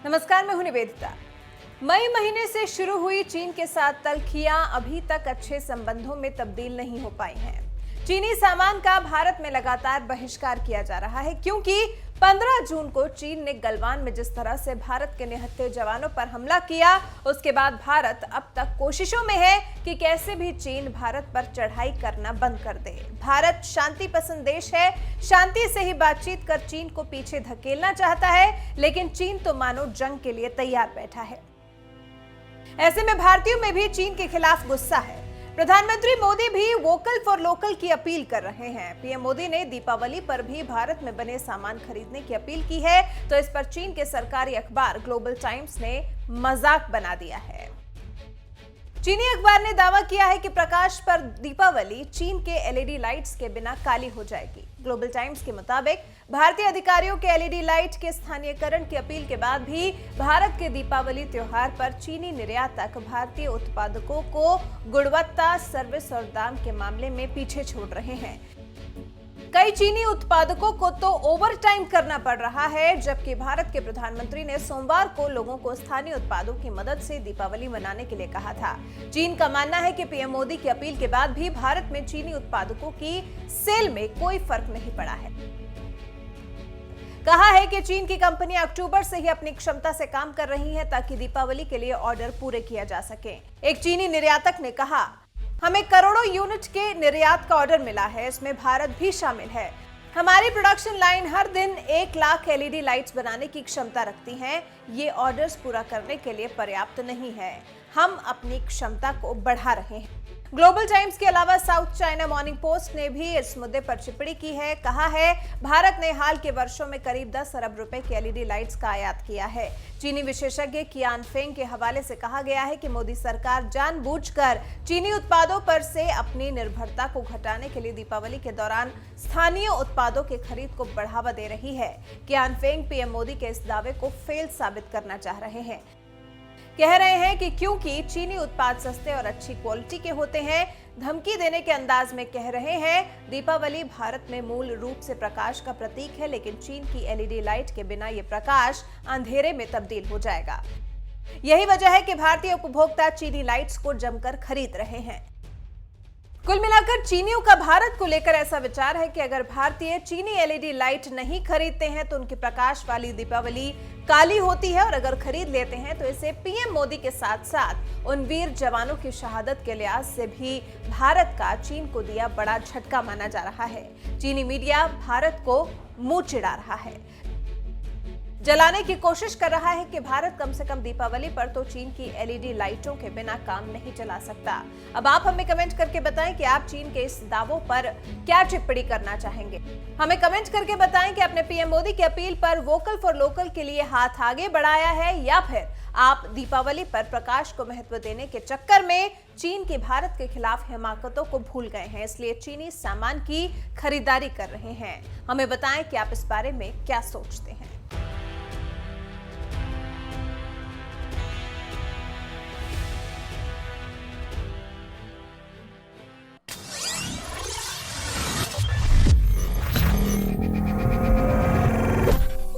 नमस्कार, मैं हूं निवेदिता। मई महीने से शुरू हुई चीन के साथ तल्खियां अभी तक अच्छे संबंधों में तब्दील नहीं हो पाई हैं। चीनी सामान का भारत में लगातार बहिष्कार किया जा रहा है क्योंकि 15 जून को चीन ने गलवान में जिस तरह से भारत के निहत्थे जवानों पर हमला किया, उसके बाद भारत अब तक कोशिशों में है कि कैसे भी चीन भारत पर चढ़ाई करना बंद कर दे। भारत शांति पसंद देश है, शांति से ही बातचीत कर चीन को पीछे धकेलना चाहता है, लेकिन चीन तो मानो जंग के लिए तैयार बैठा है। ऐसे में भारतीयों में भी चीन के खिलाफ गुस्सा है। प्रधानमंत्री मोदी भी वोकल फॉर लोकल की अपील कर रहे हैं। पीएम मोदी ने दीपावली पर भी भारत में बने सामान खरीदने की अपील की है, तो इस पर चीन के सरकारी अखबार ग्लोबल टाइम्स ने मजाक बना दिया है। चीनी अखबार ने दावा किया है कि प्रकाश पर दीपावली चीन के एलईडी लाइट्स के बिना काली हो जाएगी। ग्लोबल टाइम्स के मुताबिक भारतीय अधिकारियों के एलईडी लाइट के स्थानीयकरण की अपील के बाद भी भारत के दीपावली त्योहार पर चीनी निर्यातक भारतीय उत्पादकों को गुणवत्ता, सर्विस और दाम के मामले में पीछे छोड़ रहे हैं। कई चीनी उत्पादकों को तो ओवर टाइम करना पड़ रहा है, जबकि भारत के प्रधानमंत्री ने सोमवार को लोगों को स्थानीय उत्पादों की मदद से दीपावली मनाने के लिए कहा था। चीन का मानना है कि पीएम मोदी की अपील के बाद भी भारत में चीनी उत्पादकों की सेल में कोई फर्क नहीं पड़ा है। कहा है कि चीन की कंपनियां अक्टूबर से ही अपनी क्षमता से काम कर रही हैं ताकि दीपावली के लिए ऑर्डर पूरे किया जा सके। एक चीनी निर्यातक ने कहा, हमें करोड़ों यूनिट के निर्यात का ऑर्डर मिला है, इसमें भारत भी शामिल है। हमारी प्रोडक्शन लाइन हर दिन 1 लाख एलईडी लाइट्स बनाने की क्षमता रखती हैं। ये ऑर्डर्स पूरा करने के लिए पर्याप्त नहीं है, हम अपनी क्षमता को बढ़ा रहे हैं। ग्लोबल टाइम्स के अलावा साउथ चाइना मॉर्निंग पोस्ट ने भी इस मुद्दे पर टिप्पणी की है। कहा है, भारत ने हाल के वर्षों में करीब 10 अरब रुपए की एलईडी लाइट्स का आयात किया है। चीनी विशेषज्ञ कियान फेंग के हवाले से कहा गया है कि मोदी सरकार जानबूझकर चीनी उत्पादों पर से अपनी निर्भरता को घटाने के लिए दीपावली के दौरान स्थानीय उत्पादों के खरीद को बढ़ावा दे रही है। कियान फेंग पीएम मोदी के इस दावे को फेल साबित करना चाह रहे हैं। कह रहे हैं कि क्योंकि चीनी उत्पाद सस्ते और अच्छी क्वालिटी के होते हैं, धमकी देने के अंदाज में कह रहे हैं, दीपावली भारत में मूल रूप से प्रकाश का प्रतीक है, लेकिन चीन की एलईडी लाइट के बिना ये प्रकाश अंधेरे में तब्दील हो जाएगा। यही वजह है कि भारतीय उपभोक्ता चीनी लाइट्स को जमकर खरीद रहे हैं। कुल मिलाकर चीनियों का भारत को लेकर ऐसा विचार है कि अगर भारतीय चीनी एलईडी लाइट नहीं खरीदते हैं तो उनकी प्रकाश वाली दीपावली काली होती है, और अगर खरीद लेते हैं तो इसे पीएम मोदी के साथ साथ उन वीर जवानों की शहादत के लिहाज से भी भारत का चीन को दिया बड़ा झटका माना जा रहा है। चीनी मीडिया भारत को मुंह चिढ़ा रहा है, जलाने की कोशिश कर रहा है कि भारत कम से कम दीपावली पर तो चीन की एलईडी लाइटों के बिना काम नहीं चला सकता। अब आप हमें कमेंट करके बताएं कि आप चीन के इस दावों पर क्या टिप्पणी करना चाहेंगे। हमें कमेंट करके बताएं कि आपने पीएम मोदी की अपील पर वोकल फॉर लोकल के लिए हाथ आगे बढ़ाया है, या फिर आप दीपावली पर प्रकाश को महत्व देने के चक्कर में चीन की भारत के खिलाफ हिमाकतों को भूल गए हैं, इसलिए चीनी सामान की खरीदारी कर रहे हैं। हमें बताएं कि आप इस बारे में क्या सोचते हैं।